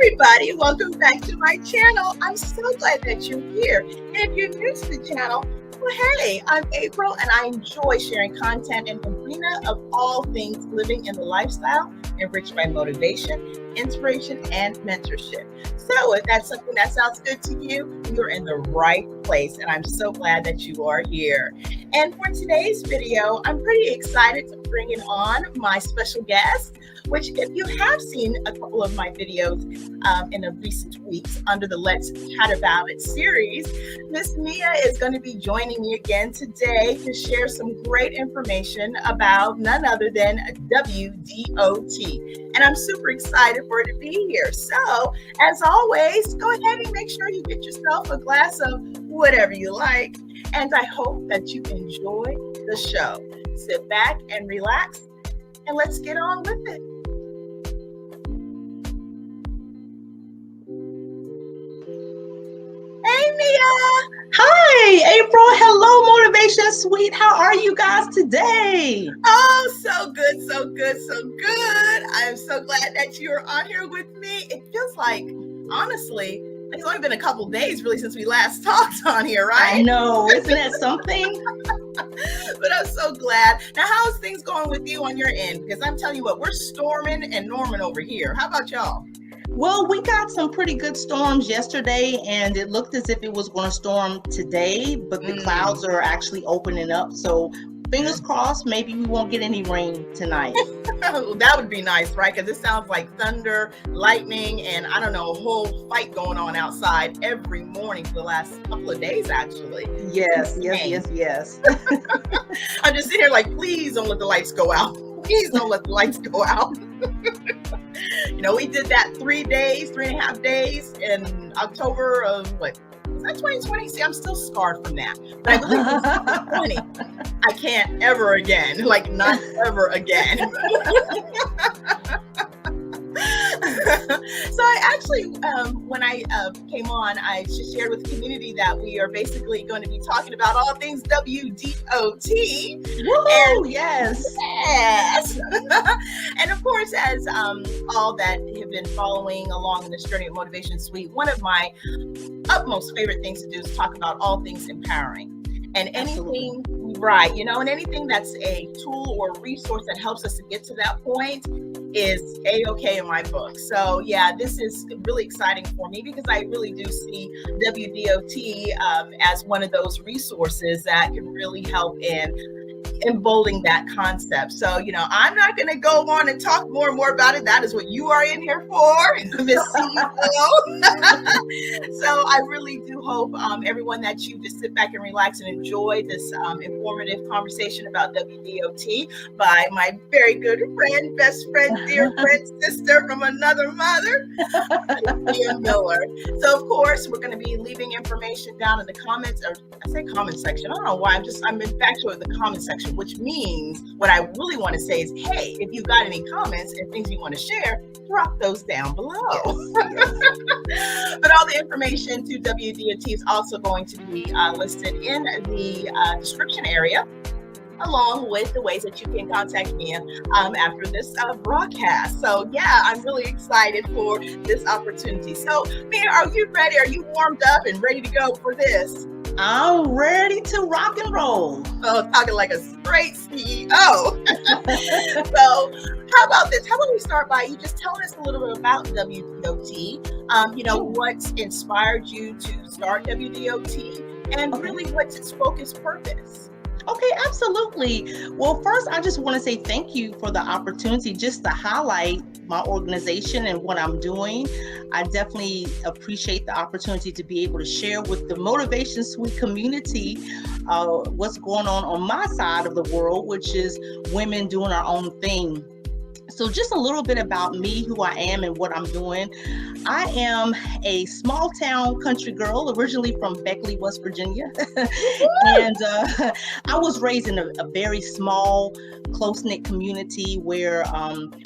everybody, welcome back to my channel. I'm so glad that you're here. And if you're new to the channel, well, hey, I'm April and I enjoy sharing content in the arena of all things living in the lifestyle enriched by motivation, inspiration, and mentorship. So if that's something that sounds good to you, you're in the right place, and I'm so glad that you are here. And for today's video, I'm pretty excited to bring in on my special guest, which if you have seen a couple of my videos in the recent weeks under the Let's Chat About It series, Miss Mia is going to be joining me again today to share some great information about none other than W.D.O.T. And I'm super excited for her to be here. So, as always, go ahead and make sure you get yourself a glass of whatever you like. And I hope that you enjoy the show. Sit back and relax, and let's get on with it. Hey, Mia. Hi, April. Hello, Motivation Suite. How are you guys today? Oh, so good, so good, so good. I'm so glad that you're on here with me. It feels like, honestly, it's only been a couple days really since we last talked on here, right? I know. Isn't that something? But I'm so glad. Now, how's things going with you on your end? Because I'm telling you what, we're storming and norming over here. How about y'all? Well, we got some pretty good storms yesterday, and it looked as if it was going to storm today, but the clouds are actually opening up. So fingers crossed, maybe we won't get any rain tonight. That would be nice, right? Because it sounds like thunder, lightning, and I don't know, a whole fight going on outside every morning for the last couple of days, actually. Yes. I'm just sitting here like, please don't let the lights go out. Please don't let the lights go out. You know, we did that 3.5 days in October of what? Was that 2020? See, I'm still scarred from that. But I believe it was 2020. I can't ever again. Like, not ever again. So I actually, when I came on, I just shared with the community that we are basically going to be talking about all things W.D.O.T. Woo, yes. And of course, as all that have been following along in this journey of Motivation Suite, one of my utmost favorite things to do is talk about all things empowering. And anything, right, you know, and anything that's a tool or resource that helps us to get to that point is A-okay in my book. So yeah, this is really exciting for me because I really do see W.D.O.T. As one of those resources that can really help in emboldening that concept. So, you know, I'm not going to go on and talk more and more about it. That is what you are in here for, Miss CEO. So I really do hope everyone that you just sit back and relax and enjoy this informative conversation about W.D.O.T. by my very good friend, best friend, dear friend, sister from another mother, Mia Miller. So of course, we're going to be leaving information down in the comments, or I say comment section. I don't know why, I'm infatuated with the comment section, which means what I really want to say is, hey, if you got any comments and things you want to share, drop those down below. But all the information to W.D.O.T. is also going to be listed in the description area, along with the ways that you can contact me after this broadcast. So yeah, I'm really excited for this opportunity. So Mia, are you ready? Are you warmed up and ready to go for this? I'm ready to rock and roll. Oh, talking like a straight CEO. So how about this? How about we start by you just telling us a little bit about W.D.O.T. You know, what inspired you to start W.D.O.T. and really what's its focus purpose? Okay, absolutely. Well, first, I just want to say thank you for the opportunity just to highlight my organization and what I'm doing. I definitely appreciate the opportunity to be able to share with the Motivation Suite community what's going on my side of the world, which is women doing our own thing. So just a little bit about me, who I am and what I'm doing. I am a small town country girl, originally from Beckley, West Virginia. And I was raised in a very small, close-knit community where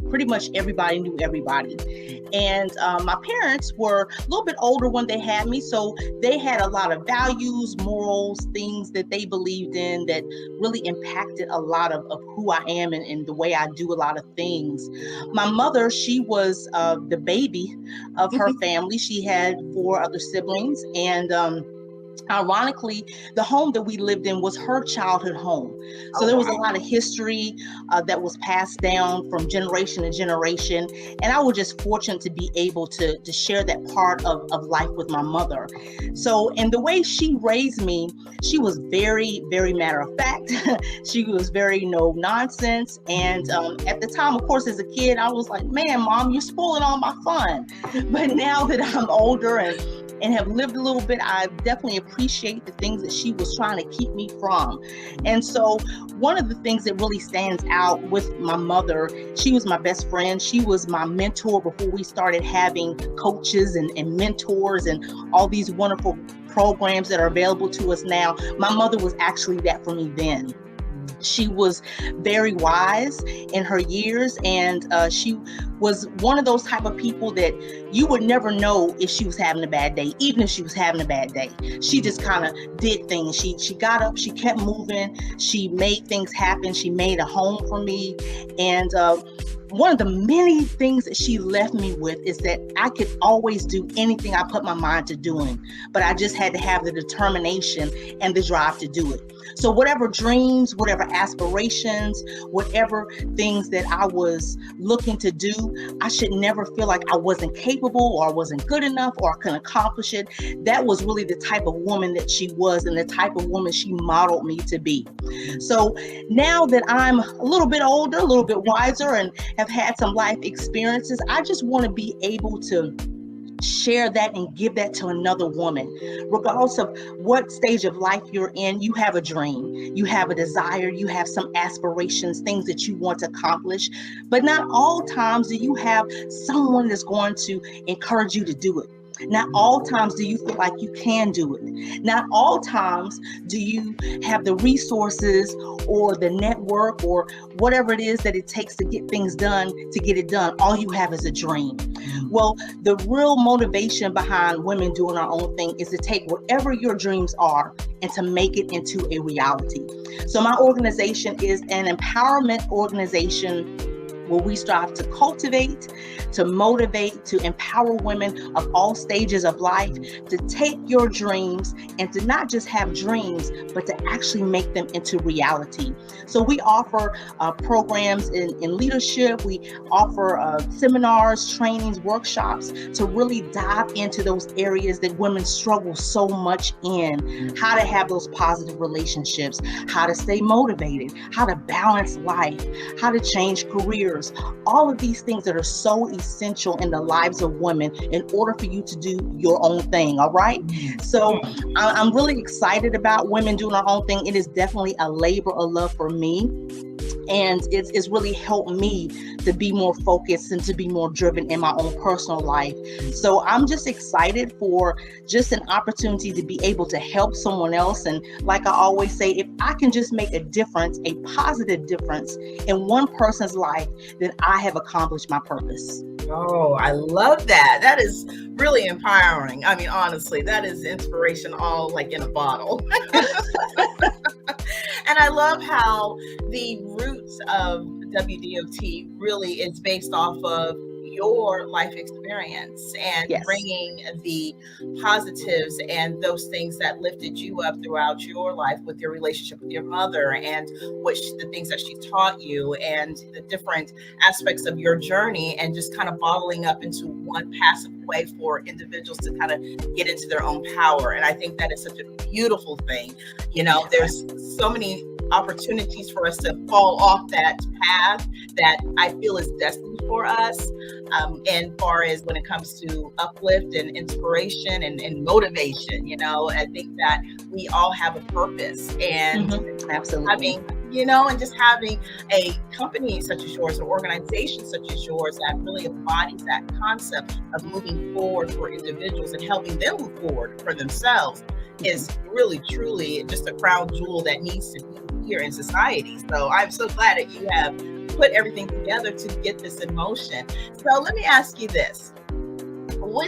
pretty much everybody knew everybody. And my parents were a little bit older when they had me, so they had a lot of values, morals, things that they believed in that really impacted a lot of who I am and the way I do a lot of things. My mother, she was the baby of her family. She had 4 other siblings, and ironically, the home that we lived in was her childhood home. So there was a lot of history that was passed down from generation to generation. And I was just fortunate to be able to share that part of life with my mother. So, and the way she raised me, she was very, very matter of fact. She was very no nonsense. And at the time, of course, as a kid, I was like, man, Mom, you're spoiling all my fun. But now that I'm older and have lived a little bit, I definitely appreciate the things that she was trying to keep me from. And so one of the things that really stands out with my mother, she was my best friend. She was my mentor before we started having coaches and mentors and all these wonderful programs that are available to us now. My mother was actually that for me then. She was very wise in her years, and she was one of those type of people that you would never know if she was having a bad day, even if she was having a bad day. She just kind of did things. She got up, she kept moving, she made things happen, she made a home for me. And one of the many things that she left me with is that I could always do anything I put my mind to doing, but I just had to have the determination and the drive to do it. So whatever dreams, whatever aspirations, whatever things that I was looking to do, I should never feel like I wasn't capable or I wasn't good enough or I couldn't accomplish it. That was really the type of woman that she was and the type of woman she modeled me to be. So now that I'm a little bit older, a little bit wiser, and have had some life experiences, I just want to be able to share that and give that to another woman. Regardless of what stage of life you're in, you have a dream, you have a desire, you have some aspirations, things that you want to accomplish, but not all times do you have someone that's going to encourage you to do it. Not all times do you feel like you can do it. Not all times do you have the resources or the network or whatever it is that it takes to get things done, to get it done. All you have is a dream. Well, the real motivation behind women doing our own thing is to take whatever your dreams are and to make it into a reality. So my organization is an empowerment organization where we strive to cultivate, to motivate, to empower women of all stages of life to take your dreams and to not just have dreams, but to actually make them into reality. So we offer programs in leadership. We offer seminars, trainings, workshops to really dive into those areas that women struggle so much in. How to have those positive relationships, how to stay motivated, how to balance life, how to change careers. All of these things that are so essential in the lives of women in order for you to do your own thing. All right. So I'm really excited about women doing our own thing. It is definitely a labor of love for me. And it's really helped me to be more focused and to be more driven in my own personal life. So I'm just excited for just an opportunity to be able to help someone else. And like I always say, if I can just make a difference, a positive difference in one person's life, then I have accomplished my purpose. Oh, I love that. That is really empowering. I mean, honestly, that is inspiration all like in a bottle. And I love how the roots of WDOT really is based off of your life experience and bringing the positives and those things that lifted you up throughout your life with your relationship with your mother and the things that she taught you and the different aspects of your journey, and just kind of bottling up into one passive way for individuals to kind of get into their own power. And I think that is such a beautiful thing. You know, there's so many opportunities for us to fall off that path that I feel is destined for us. And far as when it comes to uplift and inspiration and motivation, you know, I think that we all have a purpose, and absolutely having, you know, and just having a company such as yours, or organization such as yours that really embodies that concept of moving forward for individuals and helping them move forward for themselves is really, truly just a crown jewel that needs to be here in society. So I'm so glad that you have put everything together to get this in motion. So let me ask you this.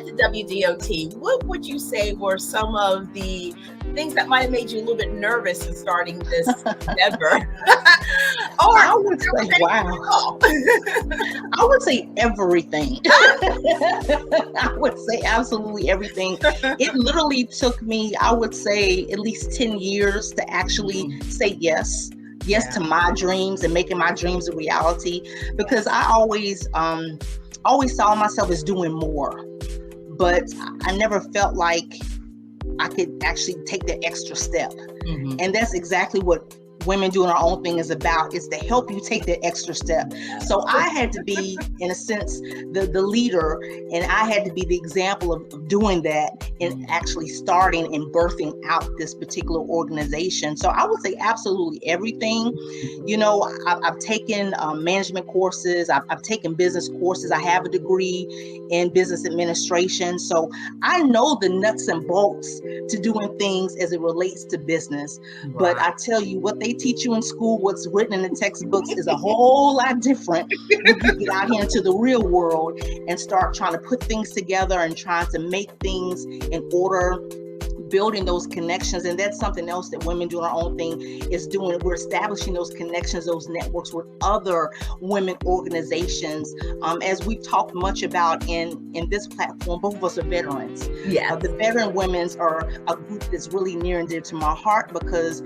with WDOT, what would you say were some of the things that might have made you a little bit nervous in starting this endeavor? I would say, wow. I would say everything. I would say absolutely everything. It literally took me, I would say, at least 10 years to actually say yes to my dreams and making my dreams a reality, because I always saw myself as doing more, but I never felt like I could actually take that extra step. And that's exactly what Women Doing Our Own Thing is about, is to help you take that extra step. So I had to be, in a sense, the leader, and I had to be the example of doing that and actually starting and birthing out this particular organization. So I would say absolutely everything. You know, I've taken management courses, I've taken business courses, I have a degree in business administration. So I know the nuts and bolts to doing things as it relates to business. But I tell you, what they teach you in school, what's written in the textbooks, is a whole lot different when you get out here into the real world and start trying to put things together and trying to make things in order, building those connections. And that's something else that Women Doing Our Own Thing is doing. We're establishing those connections, those networks with other women organizations. As we've talked much about in this platform, both of us are veterans. The veteran women's are a group that's really near and dear to my heart, because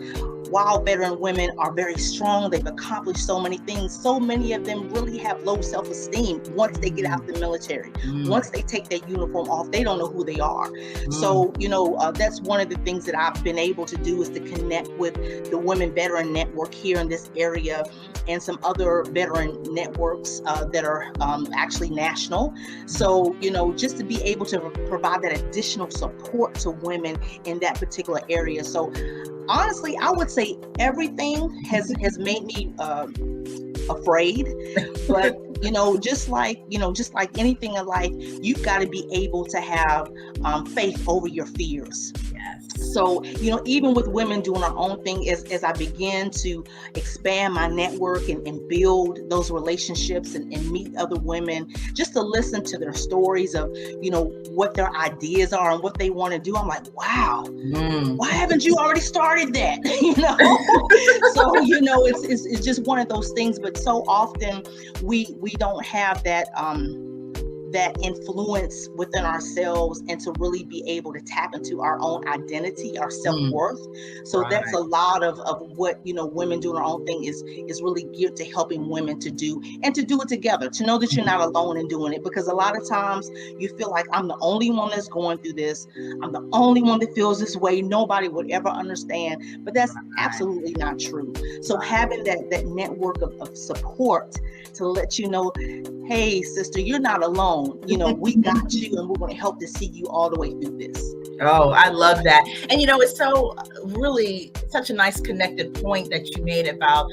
while veteran women are very strong, they've accomplished so many things, so many of them really have low self-esteem once they get out of the military. Once they take that uniform off, they don't know who they are. So, you know, that's one of the things that I've been able to do, is to connect with the Women Veteran Network here in this area and some other veteran networks that are actually national. So, you know, just to be able to provide that additional support to women in that particular area. So honestly, I would say everything has made me afraid, but just like anything in life, you've got to be able to have faith over your fears. So, even with Women Doing Our Own Thing, as I begin to expand my network and build those relationships and meet other women, just to listen to their stories of, what their ideas are and what they want to do. I'm like, wow, why haven't you already started that? So, it's just one of those things. But so often we don't have that influence within ourselves, and to really be able to tap into our own identity, our self-worth. So that's a lot of what, Women Doing Our Own Thing is really geared to helping women to do, and to do it together, to know that you're not alone in doing it. Because a lot of times you feel like, I'm the only one that's going through this. I'm the only one that feels this way. Nobody would ever understand. But that's absolutely not true. So having that network of support to let you know, hey, sister, you're not alone. We got you, and we're going to help to see you all the way through this. Oh, I love that. And, it's so really such a nice connected point that you made about,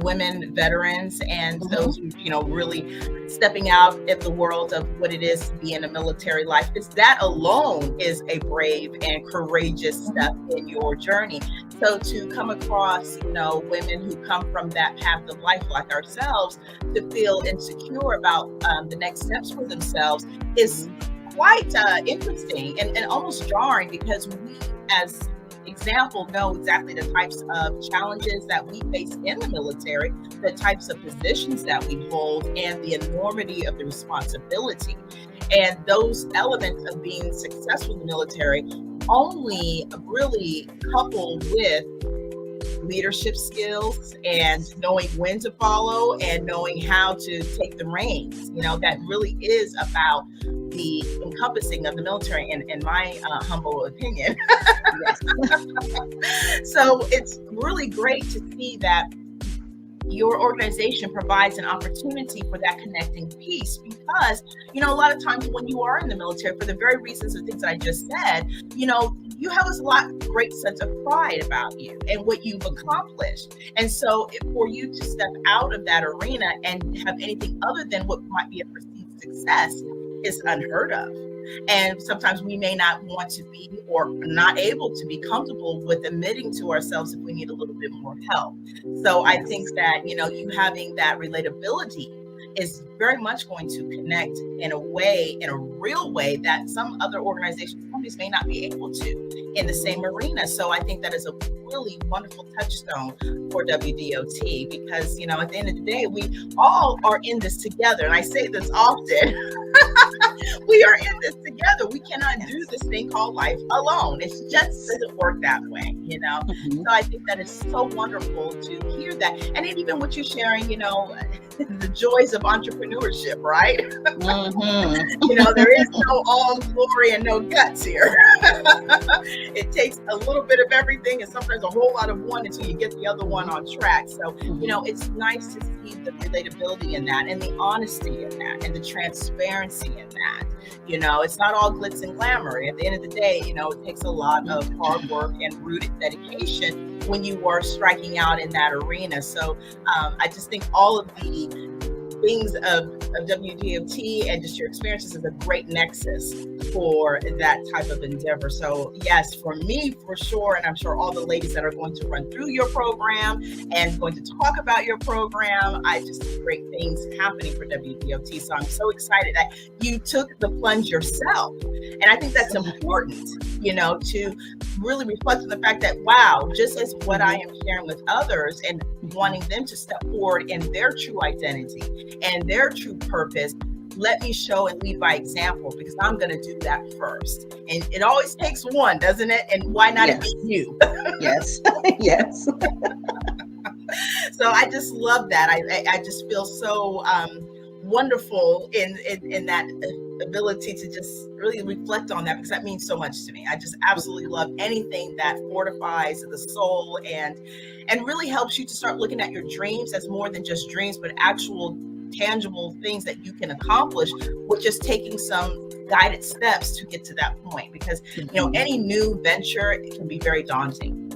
women veterans and those who, really stepping out at the world of what it is to be in a military life. It's that alone is a brave and courageous step in your journey. So to come across, women who come from that path of life like ourselves, to feel insecure about the next steps for themselves is quite interesting and almost jarring, because we, as example, know exactly the types of challenges that we face in the military, the types of positions that we hold, and the enormity of the responsibility. And those elements of being successful in the military only really coupled with leadership skills and knowing when to follow and knowing how to take the reins, that really is about the encompassing of the military, in my humble opinion. So it's really great to see that your organization provides an opportunity for that connecting piece, because, a lot of times when you are in the military, for the very reasons of things that I just said, you have a great sense of pride about you and what you've accomplished. And so for you to step out of that arena and have anything other than what might be a perceived success is unheard of. And sometimes we may not want to be, or not able to be comfortable with admitting to ourselves if we need a little bit more help. So I think that, you having that relatability is very much going to connect in a way, in a real way, that some other organizations, companies may not be able to in the same arena. So I think that is a really wonderful touchstone for WDOT, because, you know, at the end of the day, we all are in this together. And I say this often. We are in this together. We cannot do this thing called life alone. It just doesn't work that way, you know? So I think that is so wonderful to hear that. And even what you're sharing, you know, the joys of entrepreneurship, right? You know, there is no all glory and no guts here. It takes a little bit of everything and sometimes a whole lot of one until you get the other one on track. So, you know, it's nice to see the relatability in that, and the honesty in that, and the transparency in that. You know, it's not all glitz and glamour. At the end of the day, you know, it takes a lot of hard work and rooted dedication when you are striking out in that arena. So I just think all of the things of WDOT and just your experiences is a great nexus for that type of endeavor. So yes, for me, for sure, and I'm sure all the ladies that are going to run through your program and going to talk about your program, I just see great things happening for WDOT. So I'm so excited that you took the plunge yourself. And I think that's important, you know, to really reflect on the fact that, wow, just as what I am sharing with others and wanting them to step forward in their true identity and their true purpose, let me show and lead by example, because I'm going to do that first. And it always takes one, doesn't it? And why not it be you? Yes. Yes. So I just love that. I just feel so wonderful in that ability to just really reflect on that, because that means so much to me. I just absolutely love anything that fortifies the soul and really helps you to start looking at your dreams as more than just dreams, but actual tangible things that you can accomplish with just taking some guided steps to get to that point. Because, you know, any new venture, it can be very daunting.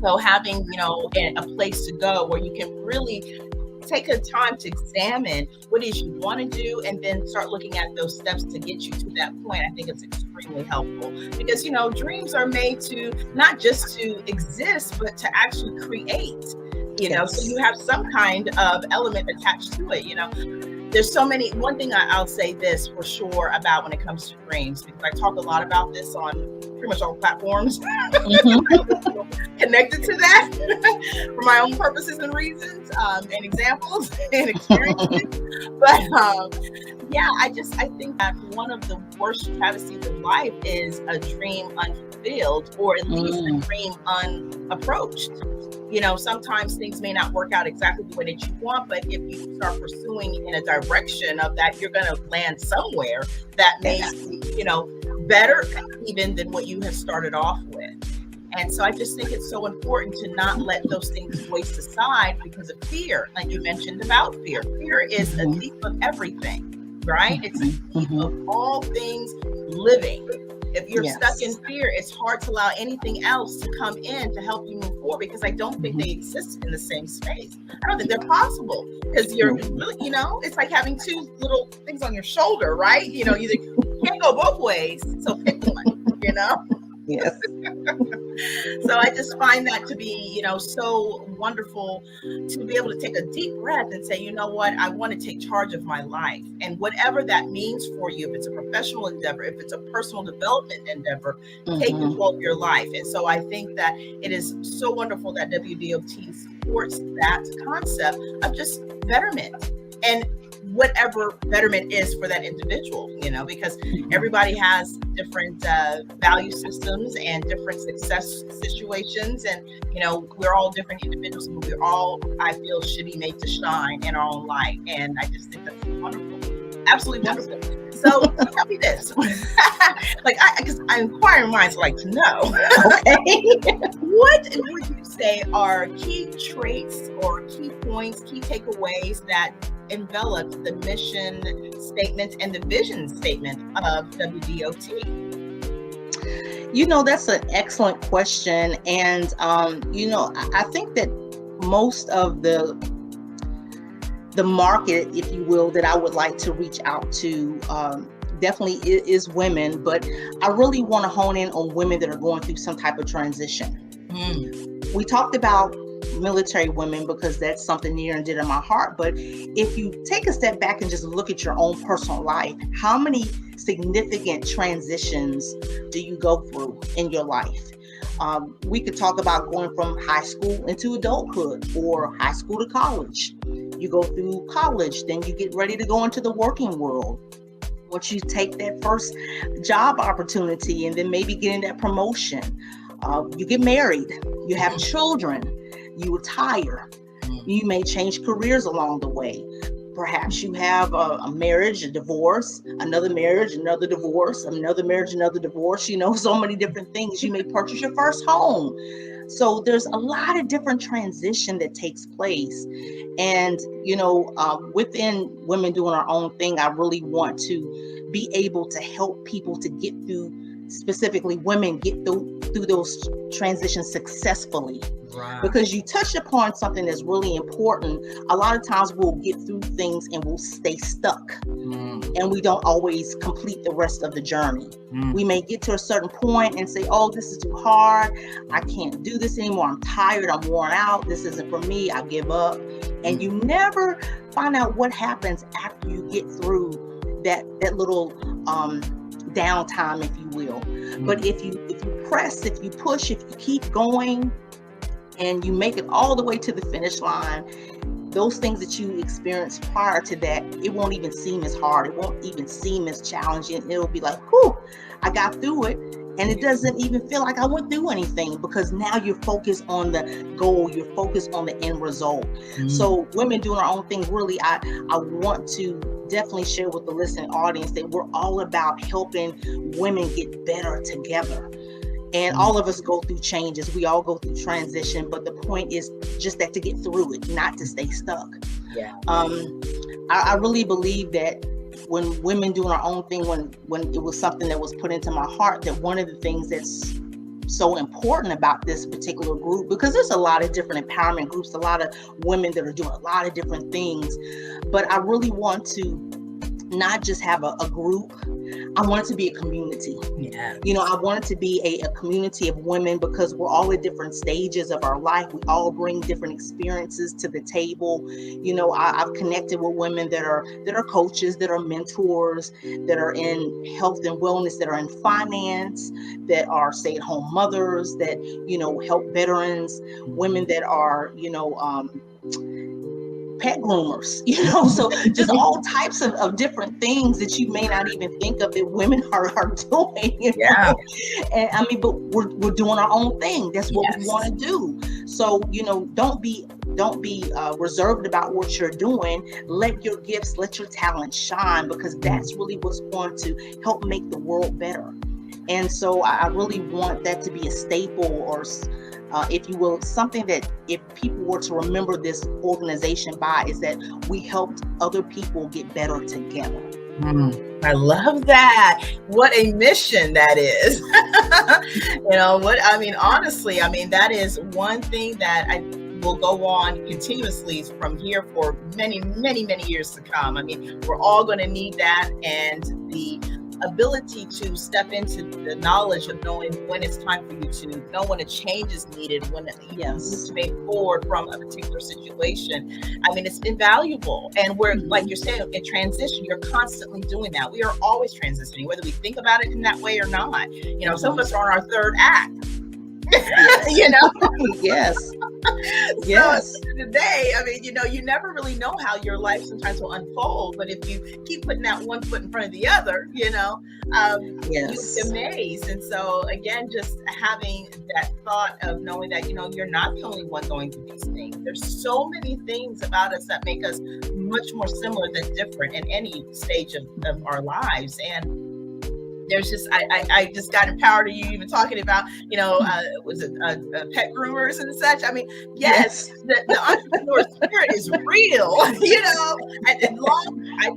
So having, you know, a place to go where you can really take a time to examine what it is you want to do, and then start looking at those steps to get you to that point, I think it's extremely helpful. Because, you know, dreams are made to not just to exist, but to actually create, you know, so you have some kind of element attached to it. You know, there's so many. One thing I'll say this for sure about when it comes to dreams, because I talk a lot about this on pretty much all platforms connected to that for my own purposes and reasons, and examples and experiences. But yeah, I think that one of the worst travesties of life is a dream unfulfilled, or at least a dream unapproached. You know, sometimes things may not work out exactly the way that you want, but if you start pursuing in a direction of that, you're going to land somewhere that may be, you know, better even than what you have started off with. And so I just think it's so important to not let those things waste aside because of fear. Like you mentioned about fear. Fear is a thief of everything, right? It's a thief of all things living. If you're stuck in fear, it's hard to allow anything else to come in to help you move forward, because I don't think they exist in the same space. I don't think they're possible, because you're really, you know, it's like having two little things on your shoulder, right? You know, you can't go both ways. So pick one, you know? Yes. So I just find that to be, you know, so wonderful to be able to take a deep breath and say, you know what, I want to take charge of my life. And whatever that means for you, if it's a professional endeavor, if it's a personal development endeavor, take control of your life. And so I think that it is so wonderful that WDOT supports that concept of just betterment. And whatever betterment is for that individual, you know, because everybody has different value systems and different success situations. And, you know, we're all different individuals, but we're all, I feel, should be made to shine in our own light. And I just think that's wonderful. Absolutely wonderful. So tell me this, because inquiring minds like to know. Okay. What would you say are key traits or key points, key takeaways that envelop the mission statement and the vision statement of WDOT? You know, that's an excellent question. And, you know, I think that most of the market, if you will, that I would like to reach out to definitely is women, but I really want to hone in on women that are going through some type of transition. We talked about military women because that's something near and dear to my heart. But if you take a step back and just look at your own personal life, how many significant transitions do you go through in your life? We could talk about going from high school into adulthood or high school to college. You go through college, then you get ready to go into the working world. Once you take that first job opportunity and then maybe getting that promotion, you get married, you have children, you retire, you may change careers along the way. Perhaps you have a marriage, a divorce, another marriage, another divorce, another marriage, another divorce, so many different things. You may purchase your first home. So there's a lot of different transition that takes place. And, within Women Doing Our Own Thing, I really want to be able to help people to get through, specifically women, get through those transitions successfully. Right. Because you touched upon something that's really important. A lot of times we'll get through things and we'll stay stuck. And we don't always complete the rest of the journey. We may get to a certain point and say, oh, this is too hard. I can't do this anymore. I'm tired. I'm worn out. This isn't for me. I give up. And you never find out what happens after you get through that little downtime, if you will. But if you press, if you push, if you keep going, and you make it all the way to the finish line, those things that you experienced prior to that, it won't even seem as hard. It won't even seem as challenging. It'll be like, whew, I got through it. And it doesn't even feel like I went through anything because now you're focused on the goal. You're focused on the end result. So Women Doing Our Own Thing, really, I want to definitely share with the listening audience that we're all about helping women get better together. And all of us go through changes. We all go through transition, but the point is just that to get through it, not to stay stuck. Yeah. I really believe that when Women Doing Our Own Thing, when it was something that was put into my heart, that one of the things that's so important about this particular group, because there's a lot of different empowerment groups, a lot of women that are doing a lot of different things, but I really want to not just have a group. I want it to be a community. Yeah. I want it to be a community of women because we're all at different stages of our life. We all bring different experiences to the table. I've connected with women that are coaches, that are mentors, that are in health and wellness, that are in finance, that are stay-at-home mothers, that, help veterans, women that are, pet groomers, so just all types of different things that you may not even think of that women are doing, Yeah. And I mean, but we're doing our own thing. That's what we want to do. So, don't be reserved about what you're doing. Let your gifts, let your talent shine, because that's really what's going to help make the world better. And so I really want that to be a staple, or if you will, something that if people were to remember this organization by, is that we helped other people get better together. I love that. What a mission that is. Honestly, that is one thing that I will go on continuously from here for many, many, many years to come. We're all going to need that, and the ability to step into the knowledge of knowing when it's time for you to know when a change is needed, when you need to move forward from a particular situation. It's invaluable. And we're, like you're saying, in transition, you're constantly doing that. We are always transitioning, whether we think about it in that way or not. Some of us are on our third act. Yes. Yes. So today, you never really know how your life sometimes will unfold, but if you keep putting that one foot in front of the other, you'll be amazed. And so again, just having that thought of knowing that, you're not the only one going through these things. There's so many things about us that make us much more similar than different in any stage of our lives. And there's just, I just got empowered to you even talking about, was it pet groomers and such? Yes. The entrepreneur spirit is real, and I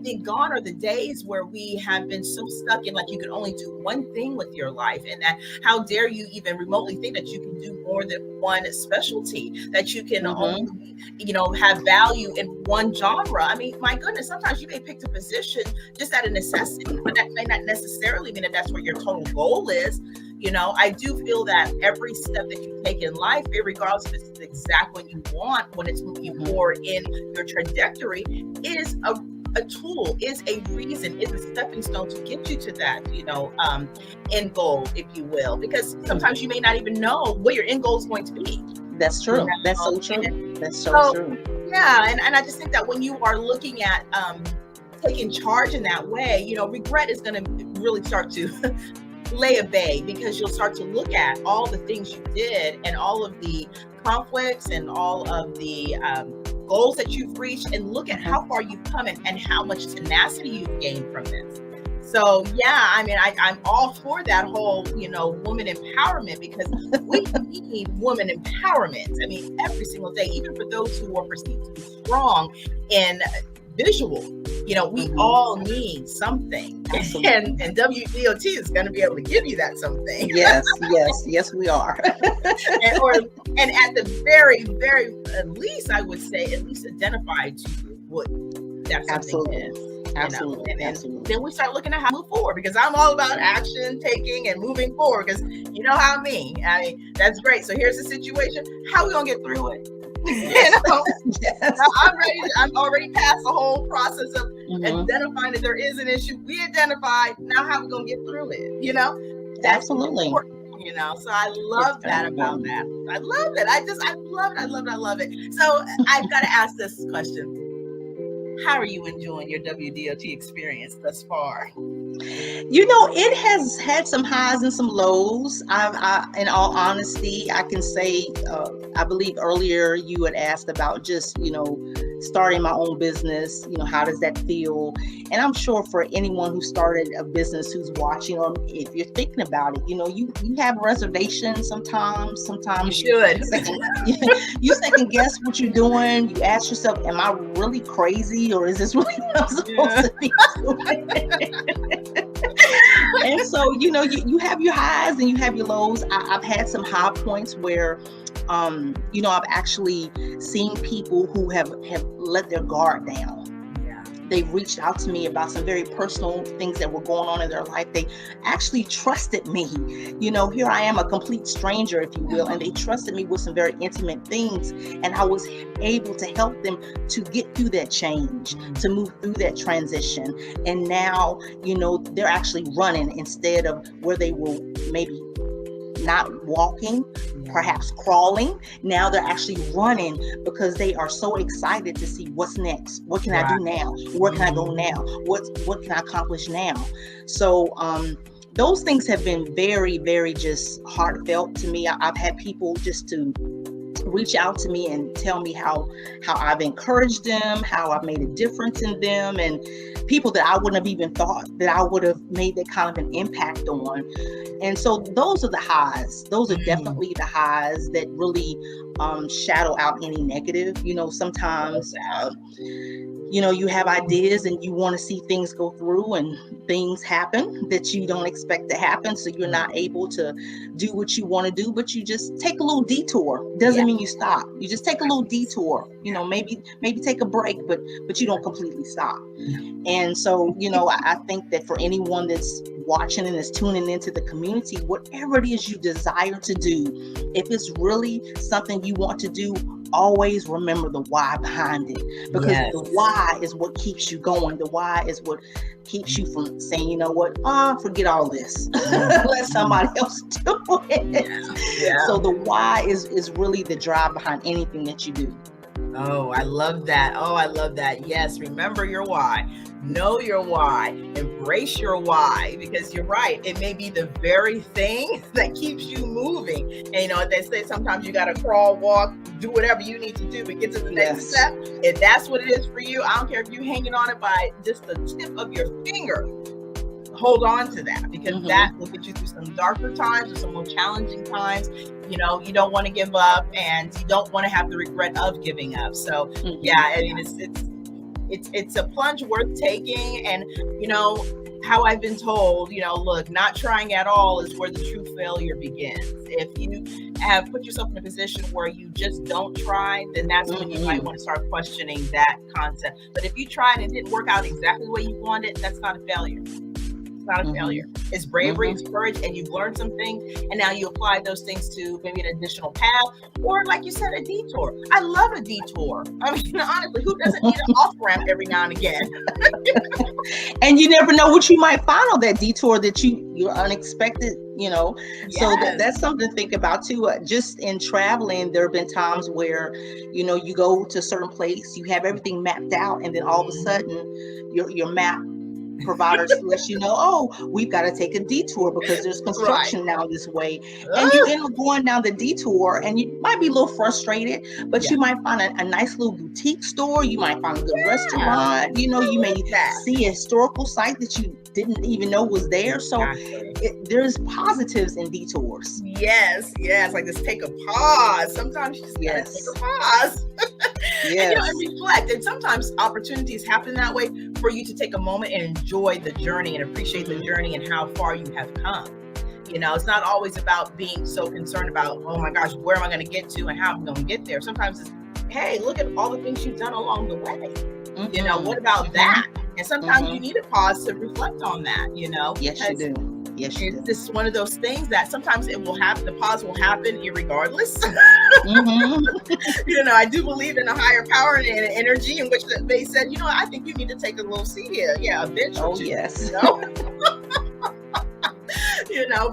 think gone are the days where we have been so stuck in, like, you can only do one thing with your life, and that how dare you even remotely think that you can do more than one specialty, that you can only, have value in one genre. My goodness, sometimes you may pick a position just out of necessity, but that may not necessarily mean that that's what your total goal is. I do feel that every step that you take in life, regardless if it's exactly what you want, when it's moving forward in your trajectory, is a tool, is a reason, is a stepping stone to get you to that, end goal, if you will. Because sometimes you may not even know what your end goal is going to be. That's true. That's so true. That's so true. Yeah, and I just think that when you are looking at taking charge in that way, regret is going to really start to lay a bay, because you'll start to look at all the things you did and all of the conflicts and all of the goals that you've reached, and look at how far you've come and how much tenacity you've gained from this. So yeah, I mean, I'm all for that whole, woman empowerment, because we need woman empowerment. I mean, every single day, even for those who are perceived to be strong in visual, we all need something. And W.D.O.T is going to be able to give you that something. Yes, we are. and at the very, very least, I would say, at least identify to you what that something is. Absolutely. And then we start looking at how to move forward, because I'm all about action taking and moving forward, because you know how I mean, that's great. So here's the situation. How are we going to get through it? Yes. I'm already past the whole process of identifying that there is an issue. We identified. Now how are we going to get through it? That's absolutely important, so I love that about that. I love it. I love it. So I've got to ask this question. How are you enjoying your WDOT experience thus far? It has had some highs and some lows. In all honesty, I can say, I believe earlier you had asked about just, starting my own business, how does that feel? And I'm sure for anyone who started a business who's watching, or if you're thinking about it, you have reservations sometimes. Sometimes you should. You second guess what you're doing. You ask yourself, am I really crazy, or is this really what I'm supposed to be doing? And so, you have your highs and you have your lows. I've had some high points where, I've actually seen people who have let their guard down. Yeah. They reached out to me about some very personal things that were going on in their life. They actually trusted me. Here I am, a complete stranger, if you will, and they trusted me with some very intimate things. And I was able to help them to get through that change, to move through that transition. And now, they're actually running instead of where they were maybe not walking, perhaps crawling. Now they're actually running, because they are so excited to see what's next. What can I do now? Where can I go now? What can I accomplish now? So those things have been very, very just heartfelt to me. I've had people just to reach out to me and tell me how I've encouraged them, how I've made a difference in them, and people that I wouldn't have even thought that I would have made that kind of an impact on. And so those are the highs. Those are definitely the highs that really shadow out any negative. Sometimes you have ideas and you want to see things go through, and things happen that you don't expect to happen. So you're not able to do what you want to do, but you just take a little detour. Doesn't mean you stop. You just take a little detour, maybe take a break, but you don't completely stop. And so, I think that for anyone that's watching and is tuning into the community, whatever it is you desire to do, if it's really something you want to do, always remember the why behind it, because the why is what keeps you going. The why is what keeps you from saying, you know what, forget all this. Let somebody else do it. So the why is really the drive behind anything that you do. Oh, I love that. Yes, remember your why. Know your why. Embrace your why, because you're right. It may be the very thing that keeps you moving. And they say sometimes you got to crawl, walk, do whatever you need to do to get to the next step. If that's what it is for you, I don't care if you're hanging on it by just the tip of your finger. Hold on to that, because that will get you through some darker times or some more challenging times. You don't want to give up, and you don't want to have the regret of giving up. So it's a plunge worth taking. And how I've been told, look, not trying at all is where the true failure begins. If you have put yourself in a position where you just don't try, then that's when you might want to start questioning that concept. But if you tried and it didn't work out exactly the way you wanted, that's not a failure. not a failure. It's bravery, it's courage, and you've learned something, and now you apply those things to maybe an additional path, or like you said, a detour. I love a detour. I mean, honestly, who doesn't need an off-ramp every now and again? And you never know what you might find on that detour that you're unexpected, So that's something to think about too. Just in traveling, there have been times where, you go to a certain place, you have everything mapped out, and then all of a sudden your map providers let you know, oh, we've got to take a detour because there's construction now this way. And you end up going down the detour, and you might be a little frustrated, but you might find a nice little boutique store. You might find a good restaurant. You may see a historical site that you didn't even know was there. So there's positives in detours. Yes. Like this, take a pause. Sometimes you just gotta take a pause. And reflect. And sometimes opportunities happen that way for you to take a moment and enjoy the journey and appreciate the journey and how far you have come. It's not always about being so concerned about, oh my gosh, where am I going to get to and how I'm going to get there? Sometimes it's, hey, look at all the things you've done along the way. What about that? And sometimes you need a pause to reflect on that, Yes, you do. Yes, you do. It's just one of those things that sometimes it will happen. The pause will happen irregardless. I do believe in a higher power and an energy in which they said, I think you need to take a little seat here. Yeah, a bench. Oh, yes.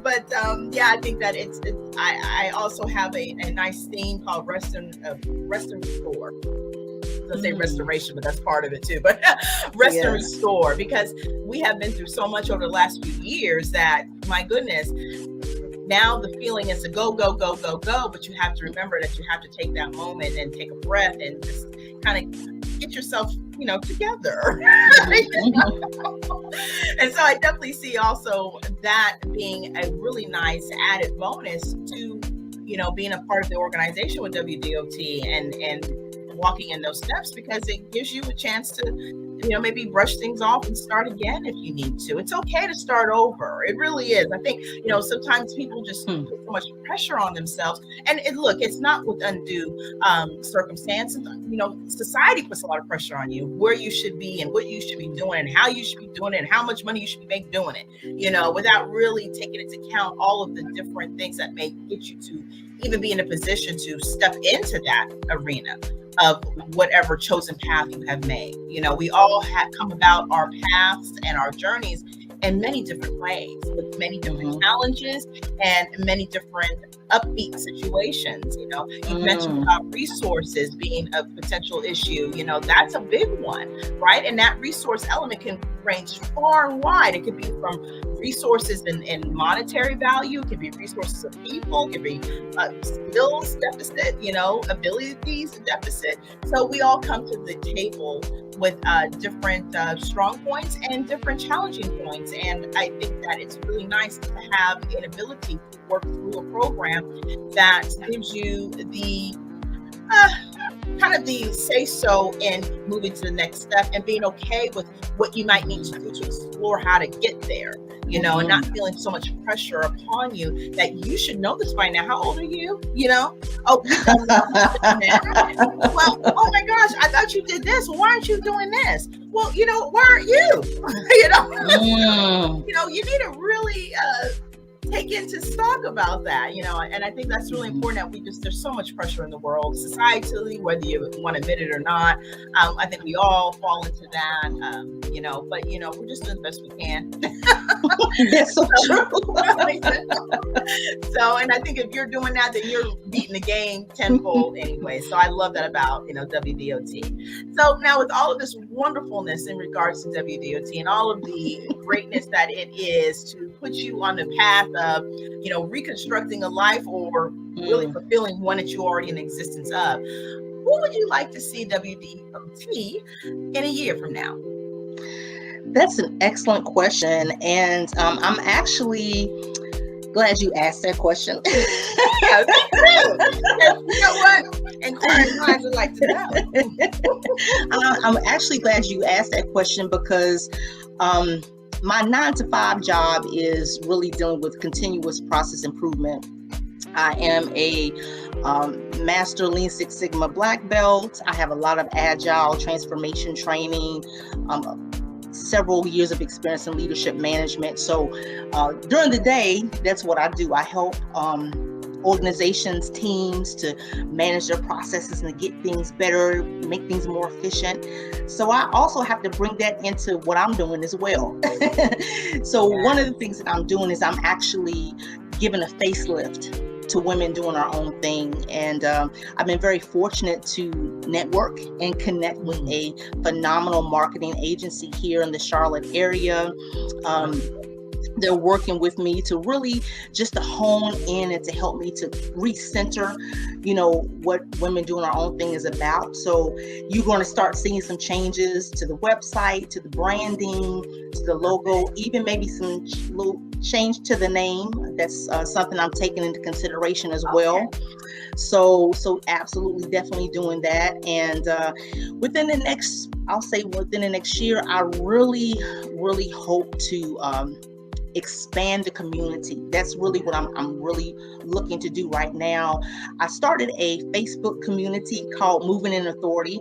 But I think that I also have a nice theme called rest and restore. Let's say restoration, but that's part of it too. But rest and restore, because we have been through so much over the last few years that, my goodness, now the feeling is to go, but you have to remember that you have to take that moment and take a breath and just kind of get yourself, together. And so I definitely see also that being a really nice added bonus to, being a part of the organization with W.D.O.T and walking in those steps, because it gives you a chance to, maybe brush things off and start again if you need to. It's okay to start over. It really is. I think, sometimes people just put so much pressure on themselves. And it's not with undue circumstances. Society puts a lot of pressure on you, where you should be and what you should be doing and how you should be doing it and how much money you should be making doing it, without really taking into account all of the different things that may get you to even be in a position to step into that arena of whatever chosen path you have made. We all have come about our paths and our journeys in many different ways, with many different challenges and many different upbeat situations. You mentioned about resources being a potential issue. That's a big one, right? And that resource element can range far and wide. It could be from resources in monetary value, it could be resources of people, it could be skills deficit, abilities deficit. So we all come to the table with different strong points and different challenging points. And I think that it's really nice to have an ability to work through a program that gives you the kind of the say so in moving to the next step and being okay with what you might need to do to explore how to get there, and not feeling so much pressure upon you that you should know this by now. How old are you? Oh, you don't know that. Well, oh my gosh, I thought you did this. Well, why aren't you doing this? Well, why aren't you? You need to really take into stock about that, and I think that's really important that there's so much pressure in the world, societally, whether you want to admit it or not. I think we all fall into that, but we're just doing the best we can. That's so true. So, and I think if you're doing that, then you're beating the game tenfold anyway. So I love that about, WDOT. So now with all of this wonderfulness in regards to WDOT and all of the greatness that it is to put you on the path of, reconstructing a life or really fulfilling one that you already in existence of, who would you like to see WDOT in a year from now? That's an excellent question. And I'm actually glad you asked that question. Yeah, you know what? Inquiring minds would like to know. I'm actually glad you asked that question because my 9-to-5 job is really dealing with continuous process improvement. I am a master Lean Six Sigma black belt. I have a lot of agile transformation training, several years of experience in leadership management. So during the day, that's what I do. I help organizations, teams to manage their processes and to get things better, make things more efficient. So I also have to bring that into what I'm doing as well. So one of the things that I'm doing is I'm actually giving a facelift to women doing our own thing. And I've been very fortunate to network and connect with a phenomenal marketing agency here in the Charlotte area. They're working with me to really just to hone in and to help me to recenter, what women doing our own thing is about. So you're going to start seeing some changes to the website, to the branding, to the logo, even maybe some little change to the name. That's something I'm taking into consideration as well. So absolutely, definitely doing that. And within the next year, I really, really hope to expand the community. That's really what I'm really looking to do right now. I started a Facebook community called Moving in Authority.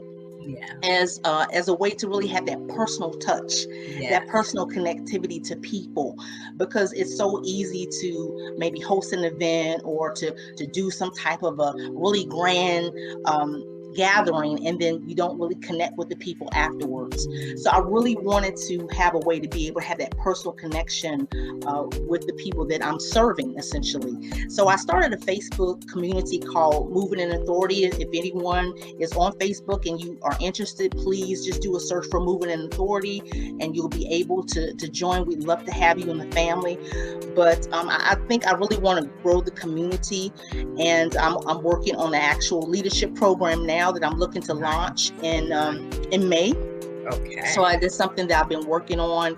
As a way to really have that personal touch, that personal connectivity to people, because it's so easy to maybe host an event or to do some type of a really grand gathering, and then you don't really connect with the people afterwards. So I really wanted to have a way to be able to have that personal connection with the people that I'm serving, essentially. So I started a Facebook community called Moving in Authority. If anyone is on Facebook and you are interested, please just do a search for Moving in Authority and you'll be able to join. We'd love to have you in the family. But I think I really want to grow the community, and I'm working on an actual leadership program now that I'm looking to launch in May. So that's something that I've been working on.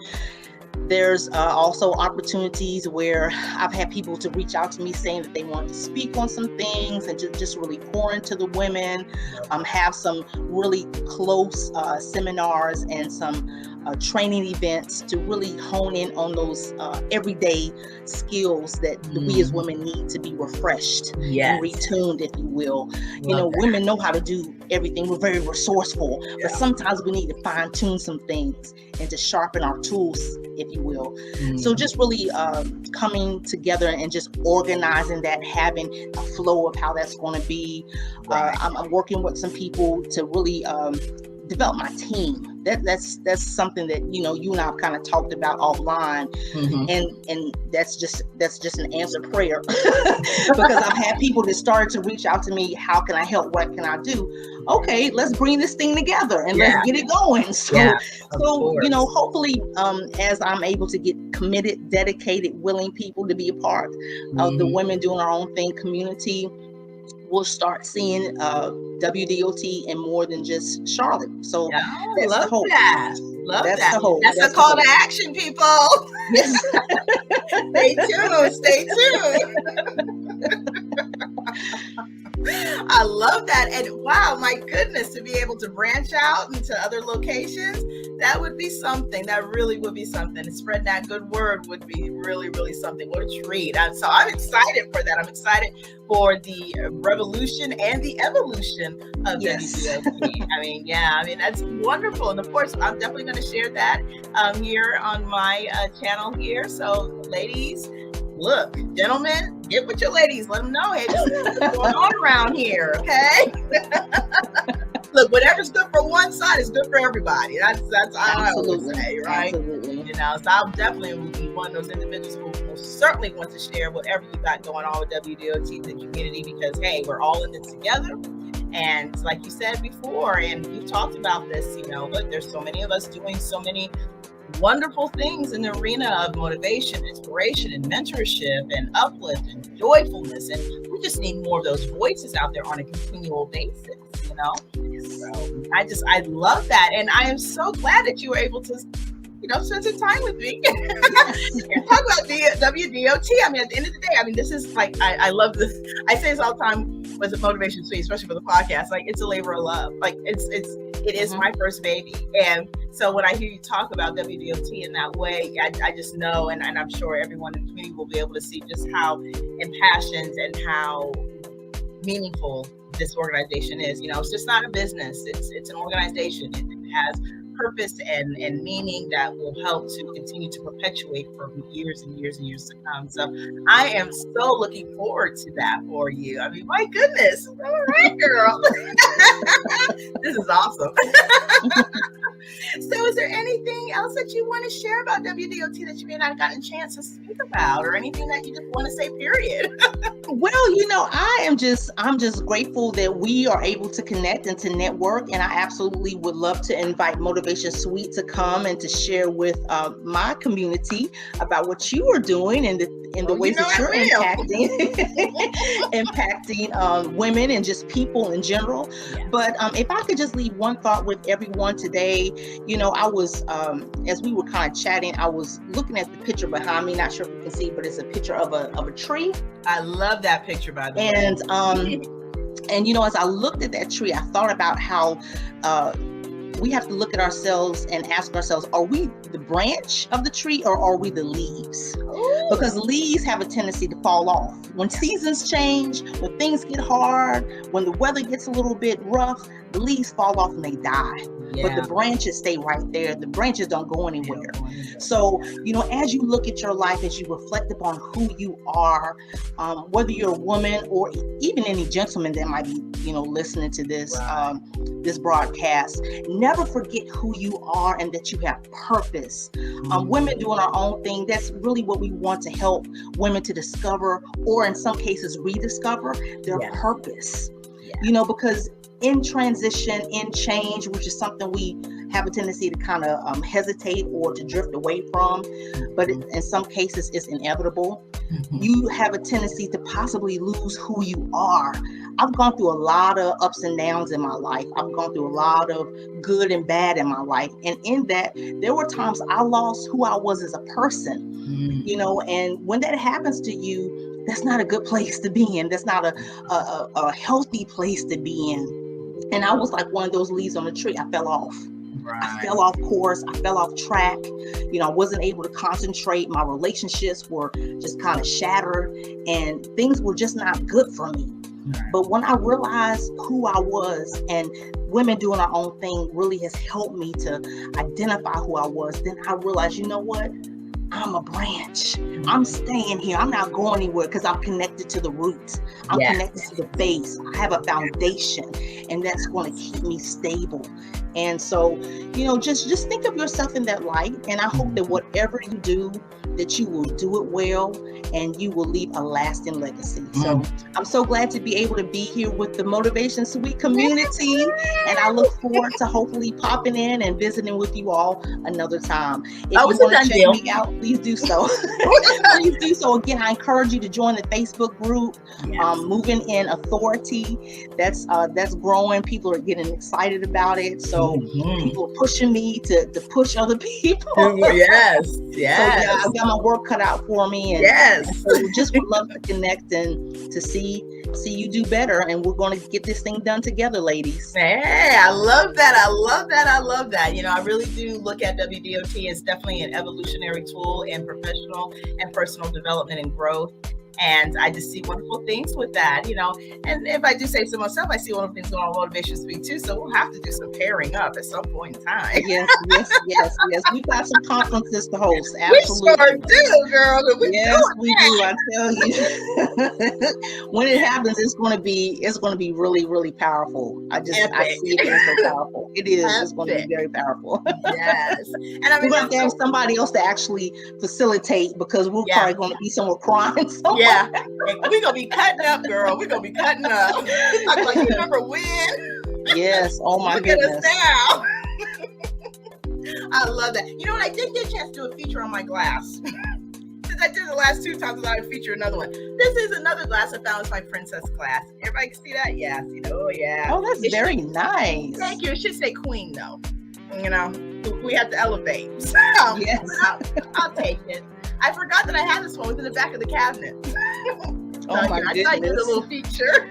There's also opportunities where I've had people to reach out to me saying that they want to speak on some things and just really pour into the women, have some really close seminars and some training events to really hone in on those everyday skills that we as women need to be refreshed and retuned, if you will. Women know how to do everything. We're very resourceful, but sometimes we need to fine tune some things and to sharpen our tools, if you will. So just really coming together and just organizing that, having a flow of how that's going to be. I'm working with some people to really develop my team. That's something that you and I've kind of talked about offline, and that's just an answered prayer because I've had people that started to reach out to me. How can I help? What can I do? Okay, let's bring this thing together and let's get it going. So hopefully, as I'm able to get committed, dedicated, willing people to be a part of the Women Doing Our Own Thing community, we'll start seeing W.D.O.T. in more than just Charlotte. So that's the hope. That's the hope. That's the call to action, people. Yes. Stay tuned. I love that. And wow, my goodness, to be able to branch out into other locations, that would be something. That really would be something. And spread that good word would be really, really something. What a treat. So I'm excited for that. I'm excited for the revolution and the evolution of W.D.O.T. I mean, that's wonderful. And of course, I'm definitely going to share that here on my channel here. So ladies, look, gentlemen, get with your ladies. Let them know, hey, this is what's going on around here, okay? Look, whatever's good for one side is good for everybody. That's how I always say, right? Absolutely. So I'll definitely be one of those individuals who most certainly want to share whatever you got going on with W.D.O.T, the community, because, hey, we're all in this together. And like you said before, and you've talked about this, look, there's so many of us doing so many wonderful things in the arena of motivation, inspiration, and mentorship, and uplift, and joyfulness. And we just need more of those voices out there on a continual basis, So I love that. And I am so glad that you were able to, spend some time with me and talk about the W.D.O.T. I mean, at the end of the day, this is like, I love this. I say this all the time with Motivation Suite, especially for the podcast, like it's a labor of love. Like it is my first baby. And so when I hear you talk about W.D.O.T. in that way, I just know, and I'm sure everyone in the community will be able to see just how impassioned and how meaningful this organization is. It's just not a business. It's an organization. It has purpose and meaning that will help to continue to perpetuate for years and years and years to come. So I am so looking forward to that for you. I mean, my goodness. All right, girl. This is awesome. So is there anything else that you want to share about WDOT that you may not have gotten a chance to speak about, or anything that you just want to say, period? Well, I'm just grateful that we are able to connect and to network, and I absolutely would love to invite Motivation Suite to come and to share with my community about what you are doing and the ways that you're impacting women and just people in general. Yeah. But if I could just leave one thought with everyone today, I was as we were kind of chatting, I was looking at the picture behind me. Not sure if you can see, but it's a picture of a tree. I love that picture, by the way. And as I looked at that tree, I thought about how we have to look at ourselves and ask ourselves, are we the branch of the tree or are we the leaves? Ooh. Because leaves have a tendency to fall off. When seasons change, when things get hard, when the weather gets a little bit rough, the leaves fall off and they die. Yeah. But the branches stay right there. The branches don't go anywhere. So, as you look at your life, as you reflect upon who you are, whether you're a woman or even any gentleman that might be, listening to this, this broadcast, never forget who you are and that you have purpose. Women doing our own thing, that's really what we want to help women to discover, or in some cases rediscover their purpose. Yeah. Because in transition, in change, which is something we have a tendency to kind of hesitate or to drift away from, but in some cases it's inevitable. You have a tendency to possibly lose who you are. I've gone through a lot of ups and downs in my life. I've gone through a lot of good and bad in my life. And in that, there were times I lost who I was as a person, and when that happens to you, that's not a good place to be in. That's not a healthy place to be in. And I was like one of those leaves on the tree. I fell off. Right. I fell off course. I fell off track. I wasn't able to concentrate. My relationships were just kind of shattered and things were just not good for me. Right. But when I realized who I was, and women doing our own thing really has helped me to identify who I was, then I realized, you know what? I'm a branch. I'm staying here. I'm not going anywhere because I'm connected to the roots. I'm connected to the base. I have a foundation, and that's going to keep me stable. And so, just think of yourself in that light. And I hope that whatever you do, that you will do it well and you will leave a lasting legacy. So I'm so glad to be able to be here with the Motivation Suite community. And I look forward to hopefully popping in and visiting with you all another time. If you want to check me out, please do so. Please do so. Again, I encourage you to join the Facebook group, Moving in Authority. That's growing. People are getting excited about it. So people are pushing me to push other people. Yes. So yeah, I've got my work cut out for me. And so just would love to connect and to see you do better. And we're going to get this thing done together, ladies. Hey, I love that. I love that. I love that. I really do look at WDOT as definitely an evolutionary tool in professional and personal development and growth. And I just see wonderful things with that, and if I do say so myself, I see wonderful things going on Motivation Suite too. So we'll have to do some pairing up at some point in time. Yes. We've got some conferences to host. Absolutely. We sure do, girl. We do. I tell you. When it happens, it's going to be really, really powerful. I see it being so powerful. It is. Epic. It's going to be very powerful. Yes. And we're going to have somebody else to actually facilitate, because we're probably going to be somewhere crying. Yeah, we're going to be cutting up, girl. We're going to be cutting up. I'm like, you remember when? Yes. Oh, my goodness. Look at us now. I love that. What? I did get a chance to do a feature on my glass. Since I did the last 2 times, I would feature another one. This is another glass I found. It's my princess glass. Everybody can see that? Yes. Oh, yeah. Oh, that's very nice. Thank you. It should say queen, though. We have to elevate. So, yes. I'll take it. I forgot that I had this one. It was in the back of the cabinet. Oh my goodness. I did a little feature.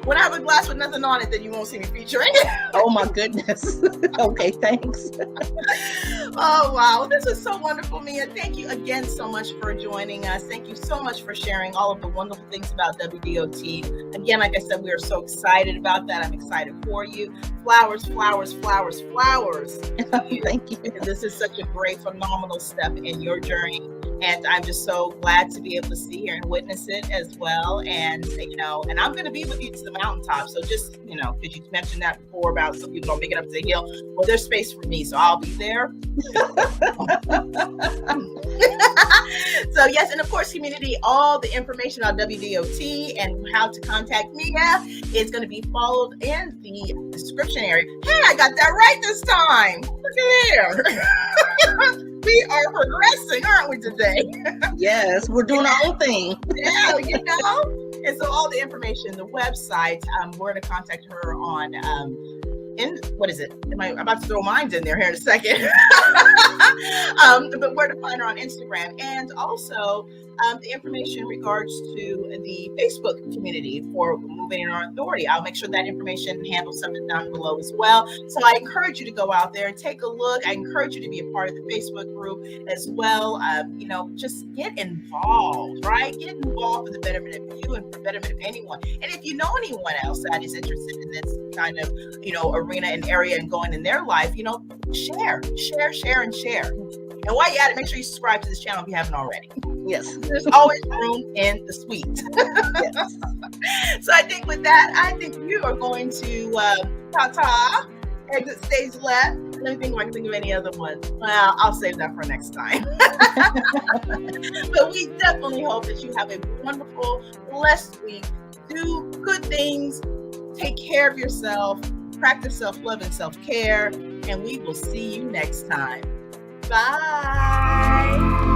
When I have a glass with nothing on it, then you won't see me featuring. Oh my goodness. Okay, thanks. Oh, wow. This is so wonderful, Mia. Thank you again so much for joining us. Thank you so much for sharing all of the wonderful things about WDOT. Again, like I said, we are so excited about that. I'm excited for you. Flowers, flowers, flowers, flowers. Thank you. This is such a great, phenomenal step in your journey. And I'm just so glad to be able to see here and witness it as well. And, and I'm going to be with you to the mountaintop. So just, because you mentioned that before about some people don't make it up to the hill. Well, there's space for me, so I'll be there. So yes, and of course, community, all the information on WDOT and how to contact Mia is going to be followed in the description area. Hey, I got that right this time. Look at there. We are progressing, aren't we, today? Yes, we're doing our own thing. Yeah, And so all the information, the website, we're going to contact her on, what is it? I'm about to throw mine in there here in a second. But where to find her on Instagram, and also the information in regards to the Facebook community for Moving in Our Authority. I'll make sure that information handles something down below as well. So I encourage you to go out there and take a look. I encourage you to be a part of the Facebook group as well. Just get involved, right? Get involved for the betterment of you and for the betterment of anyone. And if you know anyone else that is interested in this kind of, arena and area and going in their life, share. And while you're at it, make sure you subscribe to this channel if you haven't already. Yes. There's always room in the suite. Yes. So I think with that, you are going to ta-ta, exit stage left. Let me think if I can think of any other ones. Well, I'll save that for next time. But we definitely hope that you have a wonderful, blessed week. Do good things. Take care of yourself. Practice self-love and self-care. And we will see you next time. Bye.